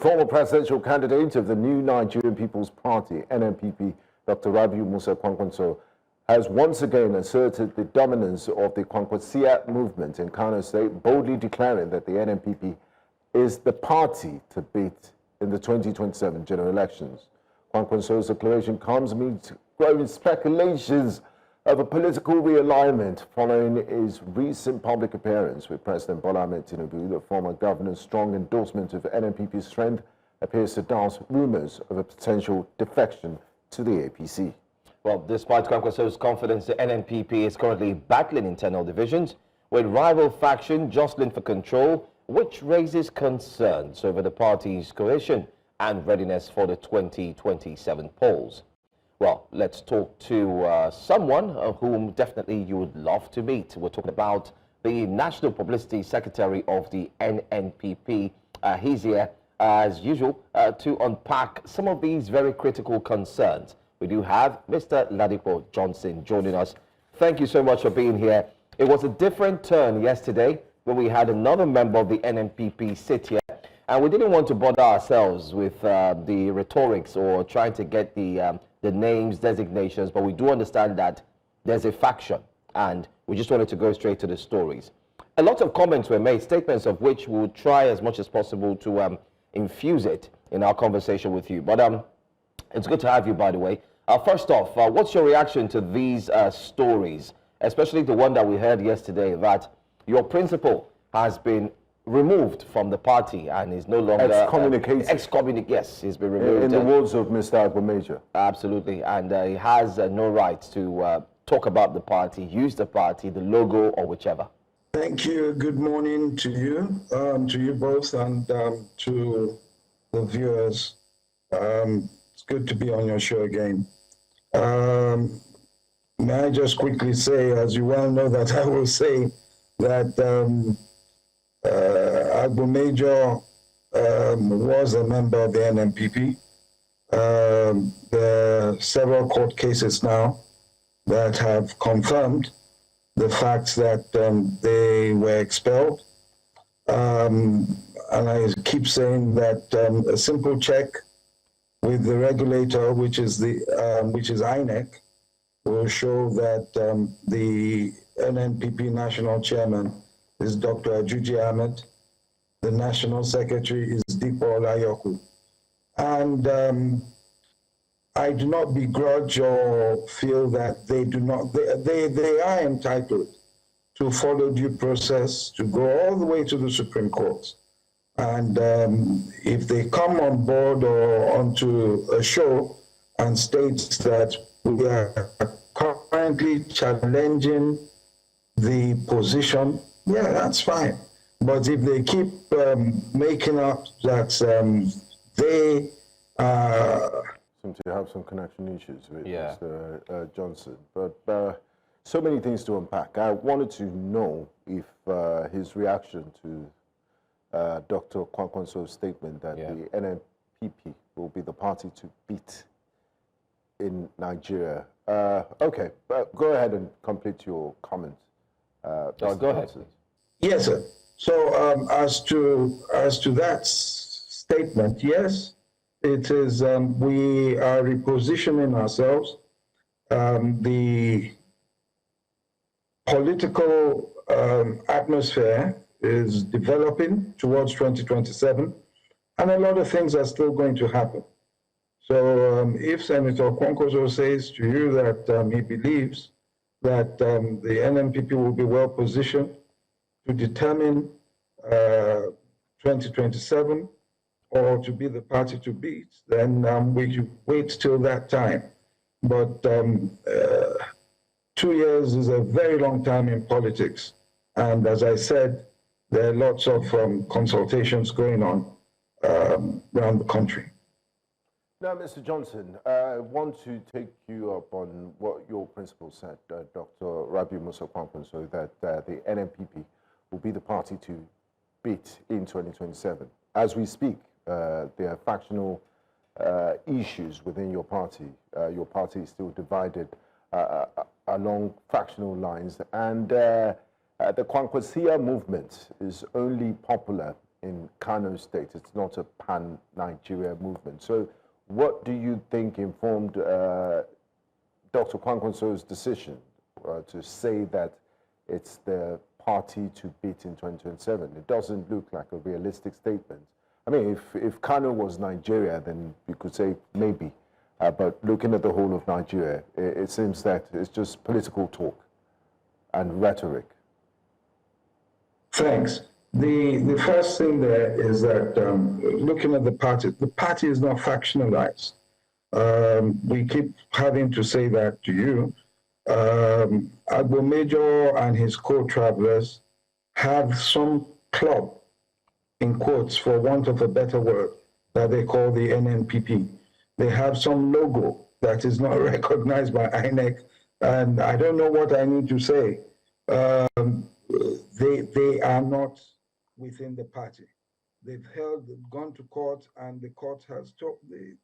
former presidential candidate of the new Nigerian People's Party, NNPP, Dr. Rabiu Musa Kwankwaso, has once again asserted the dominance of the Kwankwasiyya Movement in Kano State, boldly declaring that the NNPP is the party to beat in the 2027 general elections. Kwankwaso's declaration comes amid growing speculations of a political realignment following his recent public appearance with President Bola Ahmed Tinubu. The former governor's strong endorsement of NNPP's strength appears to douse rumours of a potential defection to the APC. Well, despite Kwankwaso's confidence, the NNPP is currently battling internal divisions with rival faction jostling for control, which raises concerns over the party's cohesion and readiness for the 2027 polls. Well, let's talk to someone whom definitely you would love to meet. We're talking about the National Publicity Secretary of the NNPP. He's here, as usual, to unpack some of these very critical concerns. We do have Mr. Ladipo Johnson joining us. Thank you so much for being here. It was a different turn yesterday when we had another member of the NNPP sit here, and we didn't want to bother ourselves with the rhetorics or trying to get the names, designations, but we do understand that there's a faction, and we just wanted to go straight to the stories. A lot of comments were made, statements of which we will try as much as possible to infuse it in our conversation with you. But it's good to have you, by the way. First off, what's your reaction to these stories, especially the one that we heard yesterday, that your principal has been removed from the party and is no longer excommunicated. Yes, he's been removed. In the words of Mr. Agbomejo. Absolutely, and he has no right to talk about the party, use the party, the logo, or whichever. Thank you. Good morning to you both, and to the viewers. It's good to be on your show again. May I just quickly say, as you well know, that I will say that Agbomejo was a member of the NNPP. There are several court cases now that have confirmed the fact that they were expelled. And I keep saying that a simple check with the regulator, which is INEC, will show that the NNPP national chairman is Dr. Ajuji Ahmed. The national secretary is Dipo Olayoku. And I do not begrudge or feel that they are entitled to follow due process, to go all the way to the Supreme Court. And if they come on board or onto a show and state that we are currently challenging the position, yeah, that's fine. But if they keep making up that they seem to have some connection issues with Mr. Johnson, but so many things to unpack. I wanted to know if his reaction to Dr. Kwankwaso's statement that the NNPP will be the party to beat in Nigeria. Okay, go ahead and complete your comment. Go ahead. Yes, sir. So as to that statement, yes, it is. We are repositioning ourselves. The political atmosphere is developing towards 2027, and a lot of things are still going to happen. So if Senator Kwankwaso says to you that he believes that the NNPP will be well positioned to determine 2027 or to be the party to beat, then we should wait till that time. But 2 years is a very long time in politics. And as I said, there are lots of consultations going on around the country. Now, Mr. Johnson, I want to take you up on what your principal said, Dr. Rabiu Musa Kwankwaso, that the NNPP will be the party to beat in 2027. As we speak, there are factional issues within your party. Your party is still divided along factional lines, and the Kwankwasiyya Movement is only popular in Kano State. It's not a pan-Nigeria movement. So what do you think informed Dr. Kwankwaso's decision to say that it's the party to beat in 2027? It doesn't look like a realistic statement. I mean, if Kano was Nigeria, then you could say maybe. But looking at the whole of Nigeria, it seems that it's just political talk and rhetoric. Thanks. The first thing there is that looking at the party is not factionalized. We keep having to say that to you. Agbo Major and his co-travelers have some club, in quotes, for want of a better word, that they call the NNPP. They have some logo that is not recognized by INEC, and I don't know what I need to say. They are not within the party. They've gone to court, and the court has told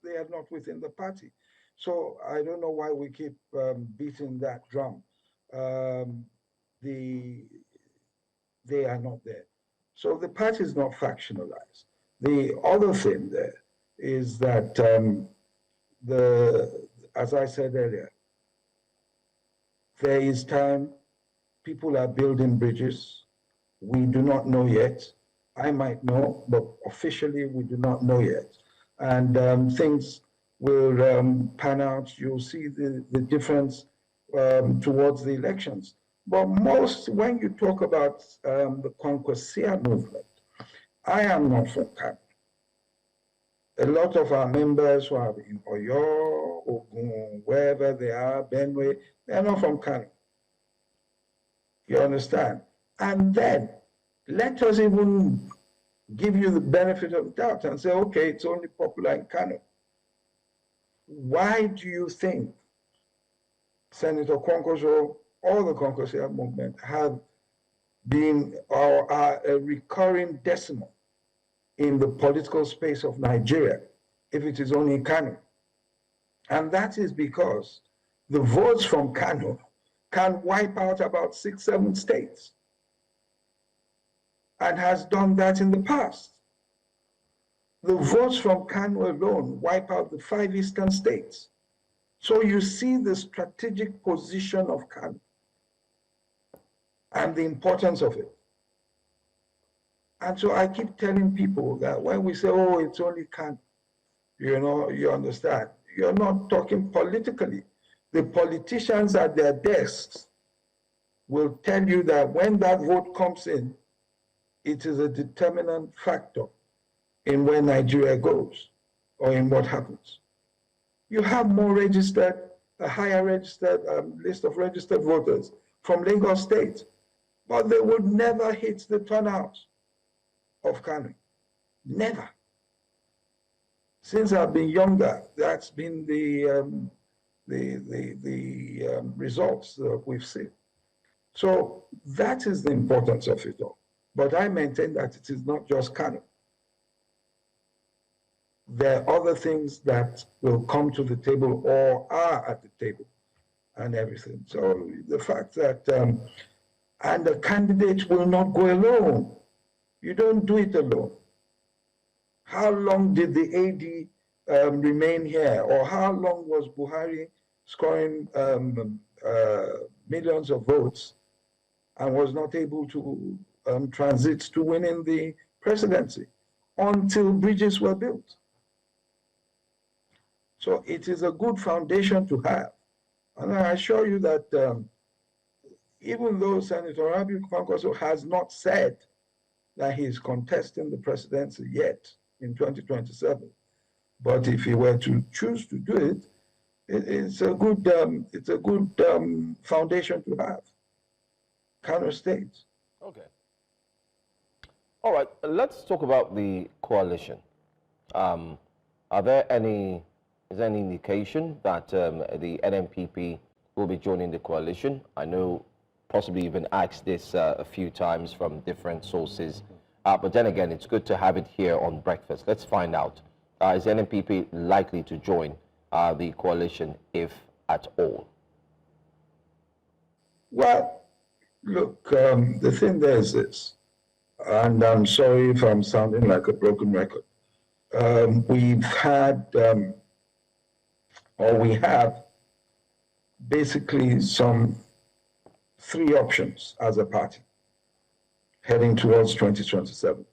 they are not within the party. So I don't know why we keep beating that drum. They are not there. So the party is not factionalized. The other thing there is that as I said earlier, there is time. People are building bridges. We do not know yet. I might know, but officially we do not know yet. And things will pan out. You'll see the difference towards the elections. But when you talk about the Kwankwasiyya Movement, I am not from Kano. A lot of our members who are in Oyo, Ogun, wherever they are, Benue, they are not from Kano. You understand? And then let us even give you the benefit of the doubt and say, okay, it's only popular in Kano. Why do you think Senator Kwankwaso or the Kwankwasiyya Movement have been or are a recurring decimal in the political space of Nigeria, if it is only Kano? And that is because the votes from Kano can wipe out about 6, 7 states, and has done that in the past. The votes from Kano alone wipe out the 5 eastern states. So you see the strategic position of Kano and the importance of it. And so I keep telling people that when we say, oh, it's only Kano, you understand, you're not talking politically. The politicians at their desks will tell you that when that vote comes in, it is a determinant factor in where Nigeria goes or in what happens. You have a higher registered list of registered voters from Lagos State, but they would never hit the turnout of Kano. Never. Since I've been younger, that's been the results that we've seen. So that is the importance of it all. But I maintain that it is not just Kano. There are other things that will come to the table or are at the table and everything. So the fact that, and the candidate will not go alone. You don't do it alone. How long did the AD remain here? Or how long was Buhari scoring millions of votes and was not able to transit to winning the presidency until bridges were built? So it is a good foundation to have. And I assure you that even though Senator Rabiu Kwankwaso has not said that he is contesting the presidency yet in 2027, but if he were to choose to do it, it's a good foundation to have. Kano State. Okay. All right. Let's talk about the coalition. Is there any indication that the NNPP will be joining the coalition? I know possibly even asked this a few times from different sources, but then again, it's good to have it here on breakfast. Let's find out. Is NNPP likely to join the coalition, if at all? Well, look, the thing there is this. and I'm sorry if I'm sounding like a broken record. We've had, or we have, basically some 3 options as a party heading towards 2027.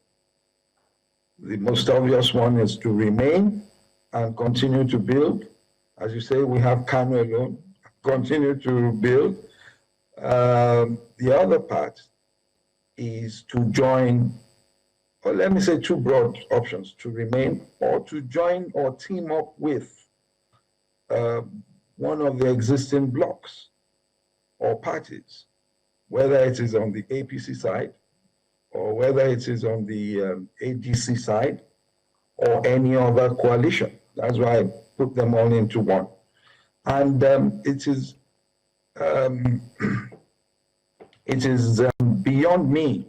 The most obvious one is to remain and continue to build. As you say, we have Kano alone, continue to build. The other part is to join, or let me say 2 broad options, to remain or to join or team up with one of the existing blocs or parties, whether it is on the APC side or whether it is on the ADC side or any other coalition. That's why I put them all into one. And it is beyond me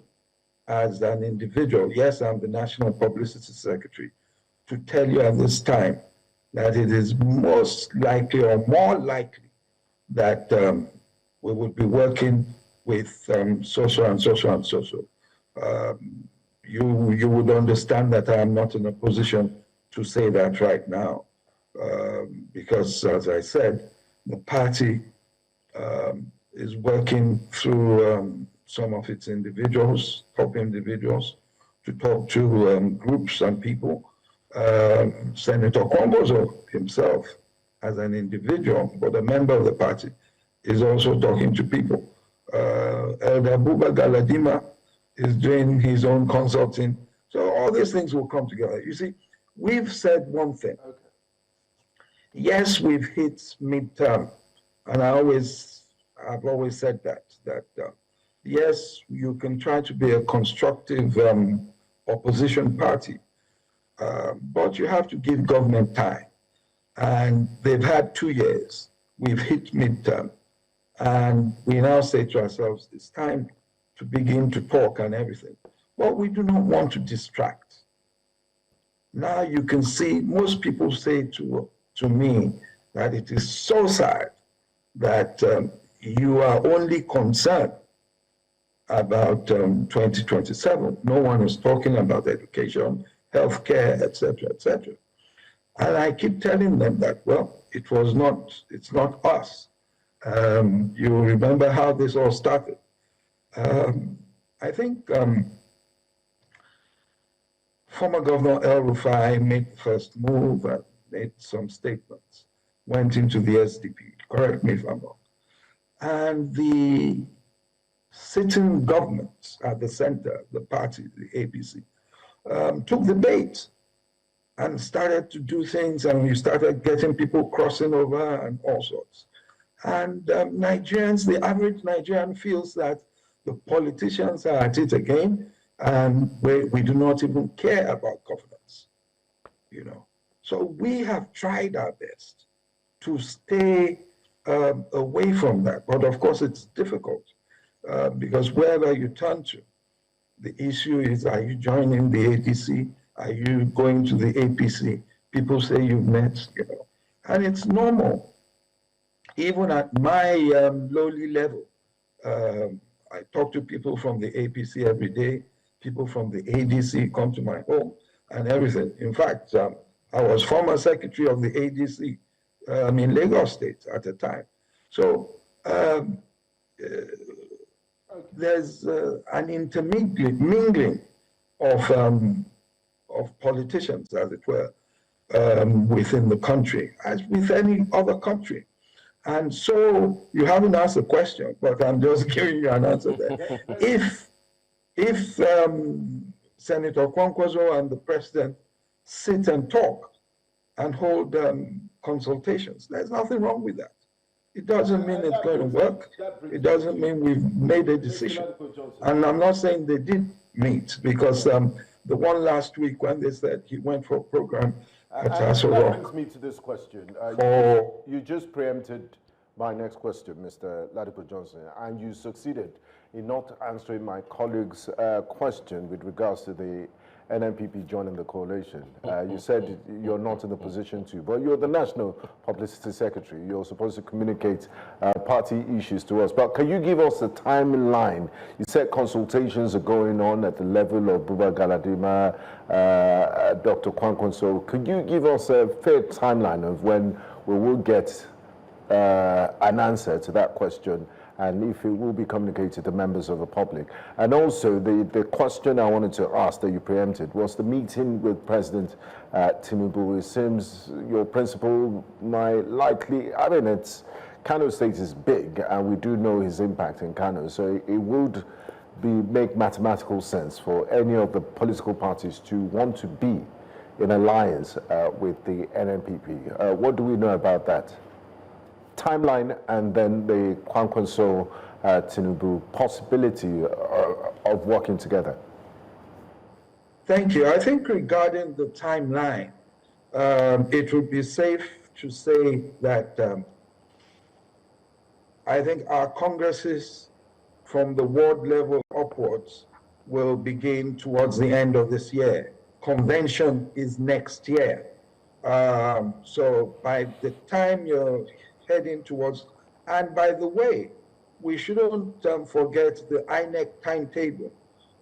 as an individual. Yes, I'm the National Publicity Secretary, to tell you at this time that it is most likely or more likely that we will be working with so-so and so-so and so-so. You would understand that I am not in a position to say that right now, because, as I said, the party is working through some of its individuals, top individuals, to talk to groups and people. Senator Kwankwaso himself, as an individual, but a member of the party, is also talking to people. Elder Buba Galadima is doing his own consulting. So all these things will come together. You see, we've said one thing. Okay. Yes, we've hit midterm, and I've always said that yes, you can try to be a constructive opposition party, but you have to give government time. And they've had 2 years. We've hit midterm. And we now say to ourselves, it's time to begin to talk and everything. But we do not want to distract. Now you can see, most people say to me that it is so sad that you are only concerned about 2027. No one is talking about education, healthcare, etc., etc. And I keep telling them that, well, it's not us. You remember how this all started. I think former Governor El Rufai made the first move and made some statements, went into the SDP, correct me if I'm wrong. And the sitting government at the center, the party, the APC, took the bait and started to do things, and we started getting people crossing over and all sorts. And Nigerians, the average Nigerian feels that the politicians are at it again, and we do not even care about governance, you know. So we have tried our best to stay away from that. But of course, it's difficult because wherever you turn to, the issue is, are you joining the ADC? Are you going to the APC? People say you've met, you know. And it's normal. Even at my lowly level, I talk to people from the APC every day. People from the ADC come to my home and everything. In fact, I was former secretary of the ADC in Lagos State at the time. So there's an intermingling of politicians, as it were, within the country, as with any other country. And so you haven't asked a question, but I'm just giving you an answer there. If Senator Kwankwaso and the president sit and talk and hold consultations, there's nothing wrong with that. It doesn't mean it's going to work. It doesn't mean we've made a decision. And I'm not saying they did meet, because the one last week when they said he went for a program at Aso Rock. That brings me to this question. You just preempted my next question, Mr. Ladipo Johnson, and you succeeded in not answering my colleague's question with regards to the NNPP joining the coalition. You said you're not in a position to, but you're the National Publicity Secretary. You're supposed to communicate party issues to us. But can you give us a timeline? You said consultations are going on at the level of Buba Galadima, Dr. Kwankwaso. Could you give us a fair timeline of when we will get an answer to that question, and if it will be communicated to the members of the public? And also, the question I wanted to ask that you preempted was the meeting with President Tinubu. It seems your principal might likely, I mean, Kano State is big, and we do know his impact in Kano, so it would make mathematical sense for any of the political parties to want to be in alliance with the NNPP. What do we know about that timeline, and then the Kwankwaso Tinubu possibility of working together? Thank you. I think regarding the timeline, it would be safe to say that I think our congresses from the ward level upwards will begin towards the end of this year. Convention is next year. So by the time you're heading towards, and by the way, we shouldn't forget the INEC timetable,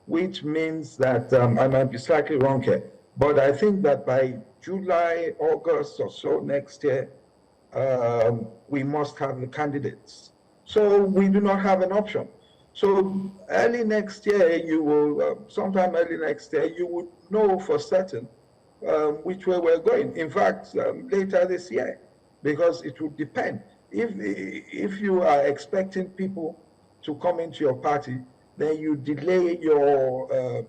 which means that, I might be slightly wrong here, but I think that by July, August or so next year, we must have the candidates. So we do not have an option. So early next year, you will, sometime early next year, you would know for certain which way we're going. In fact, later this year, because it would depend. If you are expecting people to come into your party, then you delay your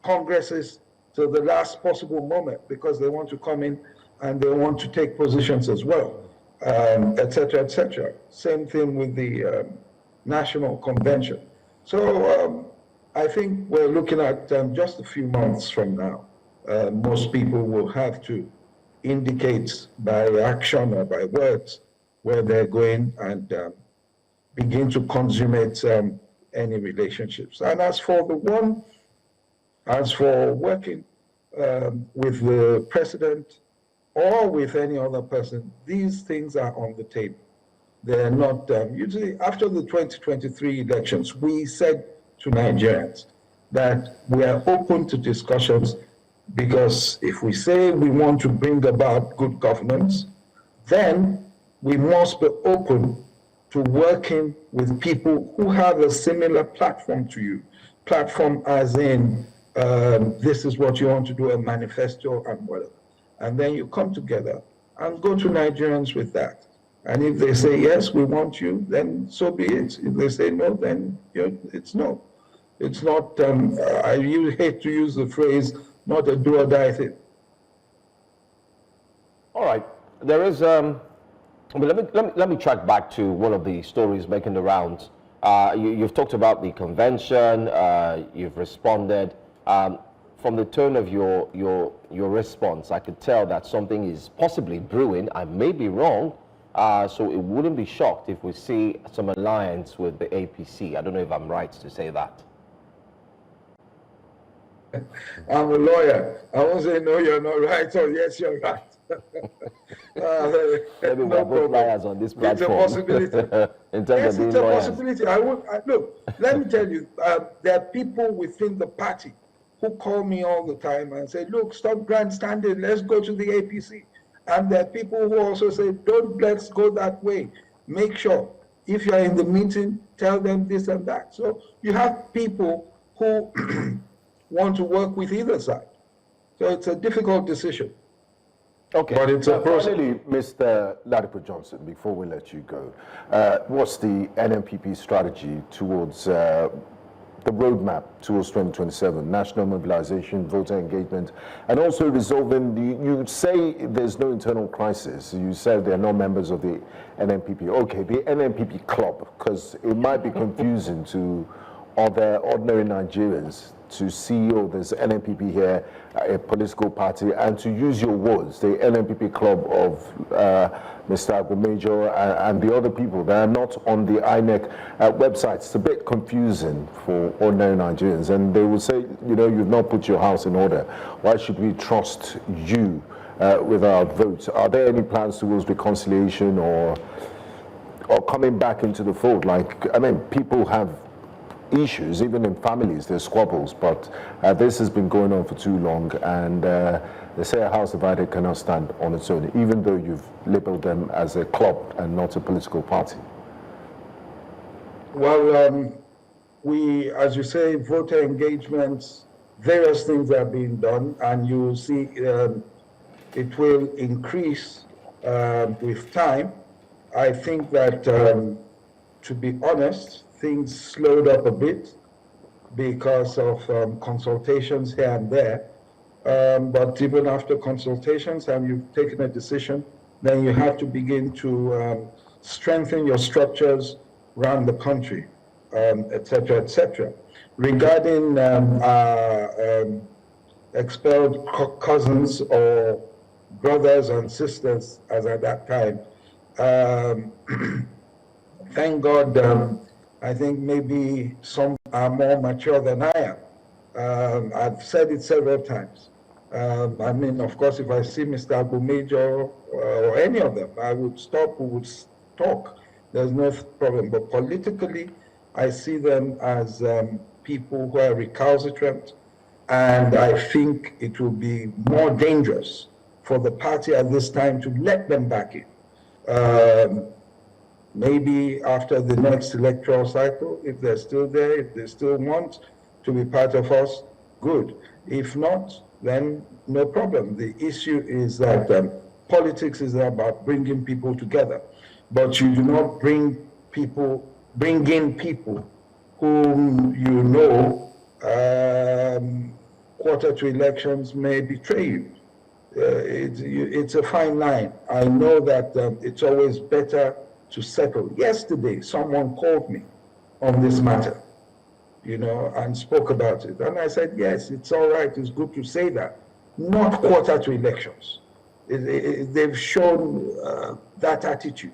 congresses to the last possible moment because they want to come in and they want to take positions as well, et cetera, et cetera. Same thing with the National Convention. So I think we're looking at just a few months from now. Most people will have to indicate by action or by words where they're going and begin to consummate any relationships. And as for working with the president or with any other person, these things are on the table. They're not, usually after the 2023 elections, we said to Nigerians that we are open to discussions, because if we say we want to bring about good governance, then we must be open to working with people who have a similar platform to you. Platform as in, this is what you want to do, a manifesto and whatever. And then you come together and go to Nigerians with that. And if they say, yes, we want you, then so be it. If they say no, then it's no. It's not, I hate to use the phrase, not a do or die thing. All right. There is, let me track back to one of the stories making the rounds. You've talked about the convention, you've responded. From the tone of your response, I could tell that something is possibly brewing. I may be wrong, so it wouldn't be shocked if we see some alliance with the APC. I don't know if I'm right to say that. I'm a lawyer. I won't say no, you're not right, or yes, you're right. Maybe we're both liars on this platform. It's a possibility. In terms of being lawyers. Possibility. Look, let me tell you, there are people within the party who call me all the time and say, look, stop grandstanding, let's go to the APC. And there are people who also say, let's go that way. Make sure, if you're in the meeting, tell them this and that. So you have people who want to work with either side. So it's a difficult decision. Okay, but it's a process. Finally, Mr. Ladipo Johnson, before we let you go, what's the NNPP strategy towards the roadmap towards 2027, national mobilization, voter engagement, and also resolving you say there's no internal crisis. You said there are no members of the NNPP. Okay, the NNPP club, because it might be confusing to other ordinary Nigerians to see, oh, there's NNPP here, a political party, and to use your words, the NNPP club of Mr. Agumejo and the other people that are not on the INEC website? It's a bit confusing for ordinary Nigerians, and they will say, you know, you've not put your house in order. Why should we trust you with our votes? Are there any plans towards reconciliation or coming back into the fold? Like, I mean, people have issues, even in families, there's squabbles, but this has been going on for too long, and they say a house divided cannot stand on its own, even though you've labeled them as a club and not a political party. Well, we, as you say, voter engagements, various things are being done, and you will see it will increase with time. I think that, to be honest, things slowed up a bit because of consultations here and there. But even after consultations and you've taken a decision, then you have to begin to strengthen your structures around the country, et cetera, et cetera. Regarding expelled cousins or brothers and sisters, as at that time, thank God, I think maybe some are more mature than I am. I've said it several times. I mean, of course, if I see Mr. Agumejo or any of them, I would stop, we would talk. There's no problem. But politically, I see them as people who are recalcitrant, and I think it will be more dangerous for the party at this time to let them back in. Maybe after the next electoral cycle, if they're still there, if they still want to be part of us, good. If not, then no problem. The issue is that politics is about bringing people together, but you do not bring in people whom you know quarter to elections may betray you. It's a fine line. I know that it's always better to settle. Yesterday, someone called me on this matter, you know, and spoke about it. And I said, yes, it's all right, it's good to say that. Not quarter to elections. They've shown that attitude.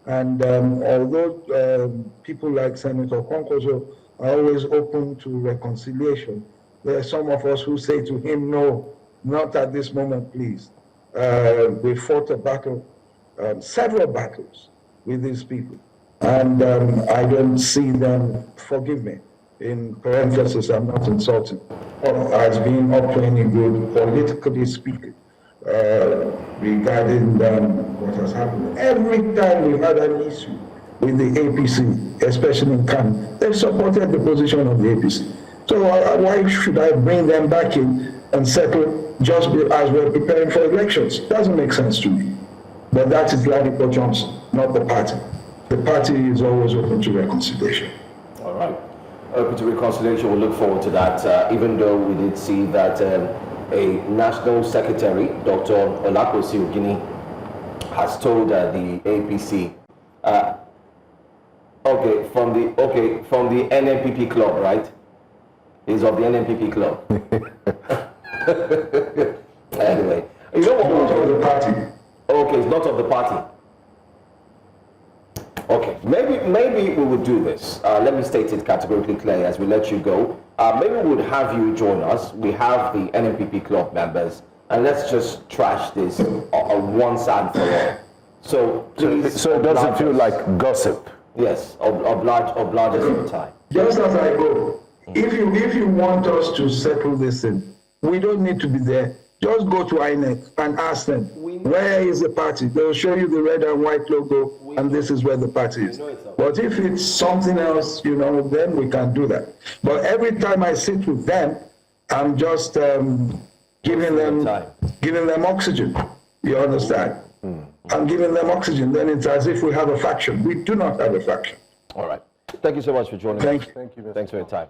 And although people like Senator Kwankwaso are always open to reconciliation, there are some of us who say to him, no, not at this moment, please. We fought a battle, several battles with these people. And I don't see them, forgive me, in parenthesis, I'm not insulting, as being up to any good, politically speaking, regarding what has happened. Every time we've had an issue with the APC, especially in Kano, they've supported the position of the APC. So why should I bring them back in and settle just as we're preparing for elections? Doesn't make sense to me. But that is Ladipo Johnson, not the party. The party is always open to reconciliation. All right. Open to reconciliation, we'll look forward to that, even though we did see that a national secretary, Dr. Kwankwasiyya Movement, has told the APC, from the NNPP club, right? He's of the NNPP club. Anyway, you know what? Not of the party. Okay, it's not of the party. Okay, maybe we would do this. Let me state it categorically clear as we let you go. Maybe we would have you join us. We have the NNPP club members, and let's just trash this once and for all. So please. So it doesn't feel like gossip. Yes, oblige us for time. Just as I go, if you want us to settle this in, we don't need to be there. Just go to INEC and ask them, where is the party? They'll show you the red and white logo, and this is where the party is. But if it's something else, you know, then we can do that. But every time I sit with them, I'm just giving them oxygen. You understand? I'm giving them oxygen. Then it's as if we have a faction. We do not have a faction. All right. Thank you so much for joining us. Thank you. Thank you, Mr. Thanks for your time.